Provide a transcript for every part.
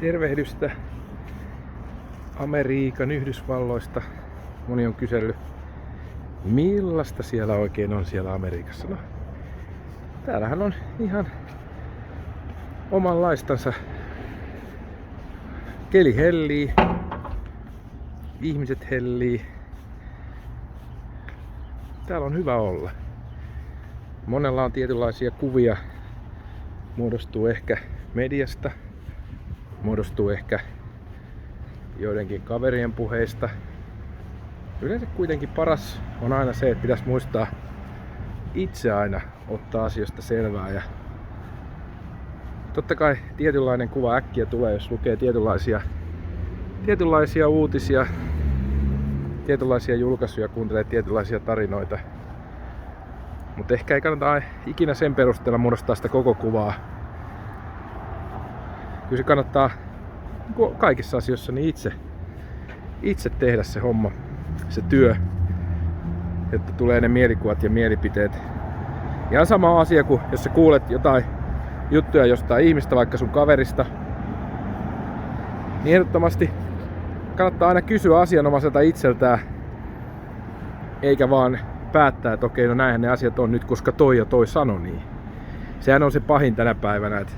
Tervehdystä Amerikan Yhdysvalloista. Moni on kysellyt, millaista siellä oikein on siellä Amerikassa. No, täällähän on ihan omanlaistansa. Keli hellii, ihmiset hellii. Täällä on hyvä olla. Monella on tietynlaisia kuvia. Muodostuu ehkä mediasta. Muodostuu ehkä joidenkin kaverien puheista. Yleensä kuitenkin paras on aina se, että pitäisi muistaa itse aina ottaa asioista selvää. Ja totta kai tietynlainen kuva äkkiä tulee, jos lukee tietynlaisia uutisia, tietynlaisia julkaisuja, kuuntelee tietynlaisia tarinoita. Mutta ehkä ei kannata ikinä sen perusteella muodostaa sitä koko kuvaa. Kyllä se kannattaa kaikissa asioissa niin itse tehdä se homma, se työ, että tulee ne mielikuvat ja mielipiteet. Ihan sama asia kuin jos sä kuulet jotain juttuja jostain ihmistä, vaikka sun kaverista, niin ehdottomasti kannattaa aina kysyä asianomaiselta itseltään, eikä vaan päättää, että okei, no näinhän ne asiat on nyt, koska toi ja toi sanoi niin. Sehän on se pahin tänä päivänä, että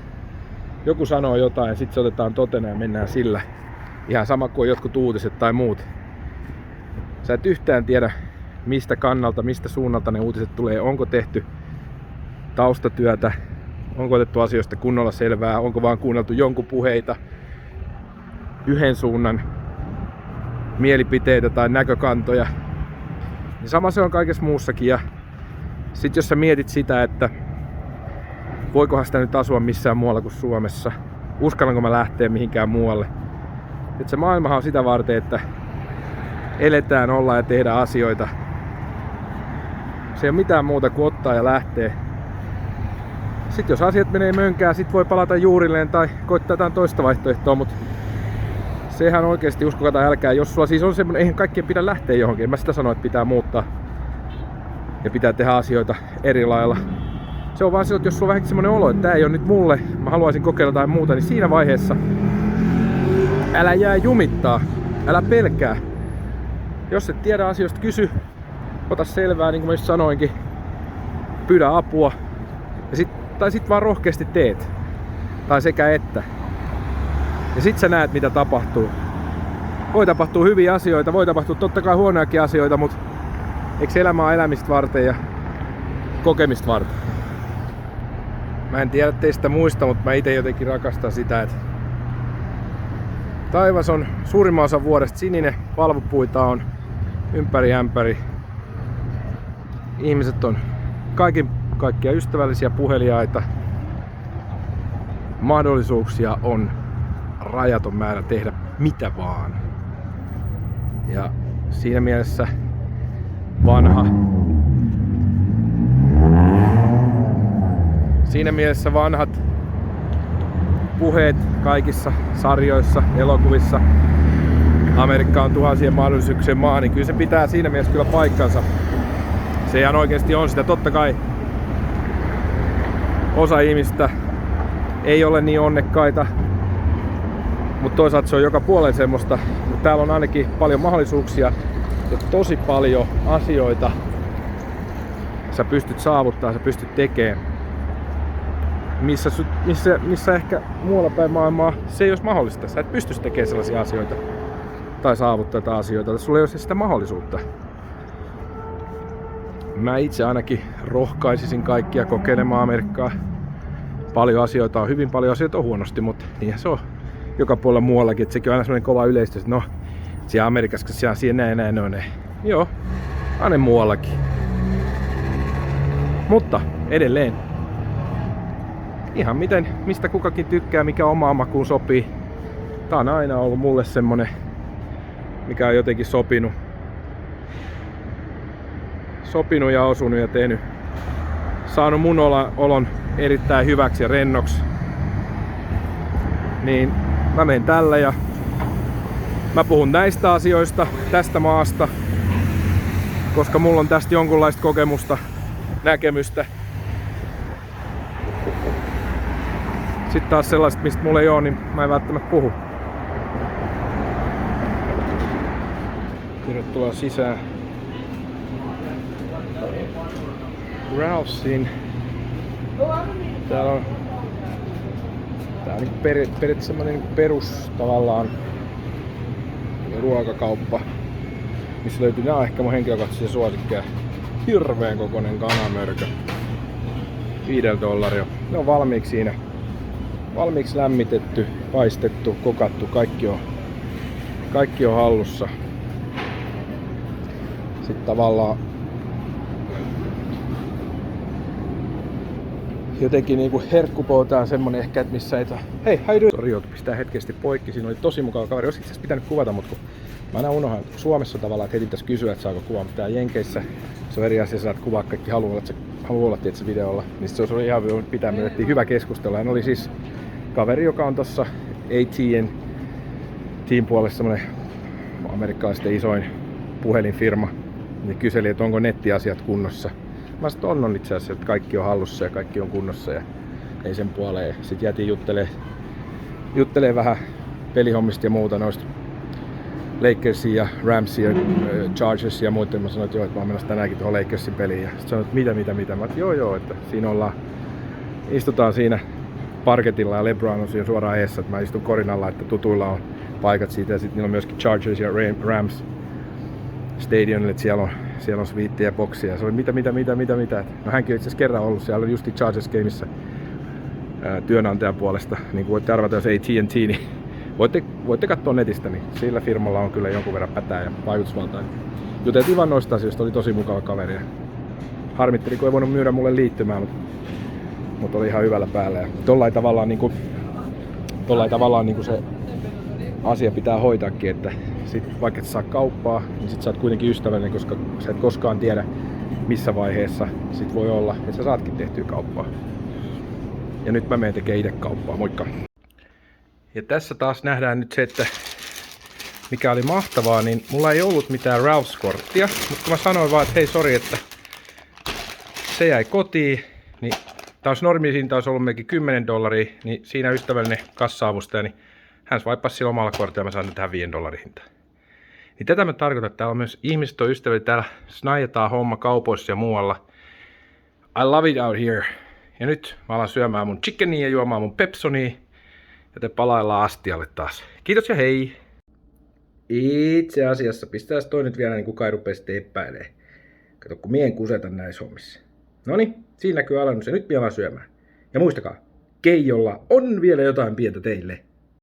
joku sanoo jotain ja sitten se otetaan totena ja mennään sillä. Ihan sama kuin jotkut uutiset tai muut. Sä et yhtään tiedä mistä kannalta, mistä suunnalta ne uutiset tulee. Onko tehty taustatyötä, onko otettu asioista kunnolla selvää, onko vaan kuunneltu jonkun puheita, yhden suunnan mielipiteitä tai näkökantoja. Ja sama se on kaikessa muussakin. Ja sit jos sä mietit sitä, että voikohan sitä nyt asua missään muualla kuin Suomessa, uskallanko mä lähteä mihinkään muualle. Et se maailmahan on sitä varten, että eletään, ollaan ja tehdään asioita. Se ei ole mitään muuta kuin ottaa ja lähtee. Sitten jos asiat menee mönkään, sit voi palata juurilleen tai koittaa jotain toista vaihtoehtoa, mutta sehän oikeesti, uskokaa tai älkää, jos sulla siis on semmonen, eihän kaikkien pidä lähteä johonkin. En mä sitä sano, että pitää muuttaa ja pitää tehdä asioita eri lailla. Se on vaan se, että jos sulla on vähän semmonen olo, että tää ei ole nyt mulle, mä haluaisin kokeilla jotain muuta, niin siinä vaiheessa älä jää jumittaa, älä pelkää. Jos et tiedä asioista, kysy, ota selvää, niin kuin mä just sanoinkin, pyydä apua tai sit vaan rohkeasti teet. Tai sekä että. Ja sit sä näet, mitä tapahtuu. Voi tapahtua hyviä asioita, voi tapahtua totta kai huonojakin asioita, mutta eikö elämä ole elämistä varten ja kokemista varten? Mä en tiedä teistä muista, mutta mä ite jotenkin rakastan sitä, että taivas on suurimman osan vuodesta sininen, valvopuita on ympäri ämpäri. Ihmiset on kaikkia ystävällisiä, puheliaita. Mahdollisuuksia on rajaton määrä tehdä mitä vaan. Ja siinä mielessä vanhat puheet kaikissa sarjoissa, elokuvissa, Amerikka on tuhansien mahdollisuuksien maa, niin kyllä se pitää siinä mielessä kyllä paikkansa. Se ihan oikeasti on sitä. Totta kai osa ihmistä ei ole niin onnekkaita, mutta toisaalta se on joka puolella semmoista. Mutta täällä on ainakin paljon mahdollisuuksia ja tosi paljon asioita sä pystyt saavuttaa, sä pystyt tekemään. Missä ehkä muualla päin maailmaa se ei olisi mahdollista. Sä et pystyisi tekemään sellaisia asioita tai saavuttaa tätä asioita. Sulla ei olisi sitä mahdollisuutta. Mä itse ainakin rohkaisisin kaikkia kokeilemaan Amerikkaa. Paljon asioita on hyvin, paljon asioita on huonosti, mutta niinhän se on joka puolella muuallakin. Että sekin on aina sellainen kova yleistys, että no, siellä Amerikassa siellä on siellä näin. Joo, aina muuallakin. Mutta edelleen. Ihan mistä kukakin tykkää, mikä omaan makuun sopii. Tää on aina ollut mulle semmonen, mikä on jotenkin sopinut ja osunut ja saanut mun olon erittäin hyväksi ja rennoksi. Niin mä menen tällä ja mä puhun näistä asioista, tästä maasta, koska mulla on tästä jonkunlaista kokemusta, näkemystä. Sitten taas sellaiset, mistä mulla ei oo, niin mä en välttämättä puhu. Tervetuloa sisään Ralphsiin. Täällä on periaatteessa semmonen perus tavallaan ruokakauppa, missä löytyy, nää on ehkä mun henkilökohtaisia suosikkeja. Hirveen kokoinen kanamörkö. $5. Ne on valmiiksi siinä. Valmiiksi lämmitetty, paistettu, kokattu, kaikki on hallussa. Sitten tavallaan jotenkin niinku herkkupoutaan semmonen ehkä, että missä ei hei, how you doing? Sori, joutui pistää hetkesti poikki. Siinä oli tosi mukava kaveri. Olisi itse asiassa pitänyt kuvata, mutta kun mä aina unohan Suomessa tavallaan, että heti pitäisi kysyä, että saako kuvaa, mutta täällä Jenkeissä se on eri asia, saat kuvaa kaikki haluaa olla tietysti videolla. Niin se oli ihan pitää, me vedettiin hyvä keskustelu. Hän oli siis kaveri, joka on tossa AT&T:n puolessa semmonen amerikkalaisten isoin puhelinfirma. Niin kyseli, että onko nettiasiat kunnossa. Mä sanoin, on itse asiassa, että kaikki on hallussa ja kaikki on kunnossa ja ei sen puoleen. Sitten jätin juttelee vähän pelihommista ja muuta noista Lakersia ja Ramsia ja Chargersia ja muuten. Mä sanoin, että joo, että mä oon menossa tänäänkin tuohon Lakersin peliin. Ja sitten sanoin, että mitä. Mä sanoin, joo, että siinä istutaan siinä parketilla ja LeBron on siinä suoraan eessä. Että mä istun korin alla, että tutuilla on paikat siitä ja sitten niillä on myöskin Chargers ja Rams Stadionille, että siellä on sviittiä ja boksia. Se oli mitä. No hänkin on itse asiassa kerran ollut siellä, oli justi Chargers Gameissa työnantajan puolesta. Niin kuin voitte arvata, jos AT&T, niin voitte katsoa netistä, niin sillä firmalla on kyllä jonkun verran pätää ja vaikutusvaltaa. Juteltiin vaan noista asioista, oli tosi mukava kaveri. Harmitteli, kun ei voinut myydä mulle liittymää, mutta oli ihan hyvällä päällä. Ja tollain tavallaan niinku se asia pitää hoitaakin, että sit, vaikka et saa kauppaa, niin sit sä oot kuitenkin ystävällinen, koska sä et koskaan tiedä missä vaiheessa sit voi olla, että sä saatkin tehtyä kauppaa. Ja nyt mä menen tekemään itse kauppaa, moikka! Ja tässä taas nähdään nyt se, että mikä oli mahtavaa, niin mulla ei ollut mitään Ralphs-korttia, mutta kun mä sanoin vaan, että hei sori, että se jäi kotiin, niin taas normisinta olisi ollut melkein $10, niin siinä ystävällinen kassa-avustaja, niin hän swipasi sillä omalla kortilla ja mä sain tähän $5 hintaan. Niin tätä mä tarkoitan, että täällä on myös ihmiset on ystävällisiä, täällä snaijataan homma kaupoissa ja muualla. I love it out here. Ja nyt mä alan syömään mun chickenia ja juomaan mun Pepsonia. Joten palaillaan astialle taas. Kiitos ja hei! Itse asiassa pistäis toi nyt vielä niin kukaan ei rupea sitten epäilee. Kato kun mien kuseta näissä hommissa. Noniin, siinä näkyy alennus ja nyt mä alan syömään. Ja muistakaa, Keijolla on vielä jotain pientä teille.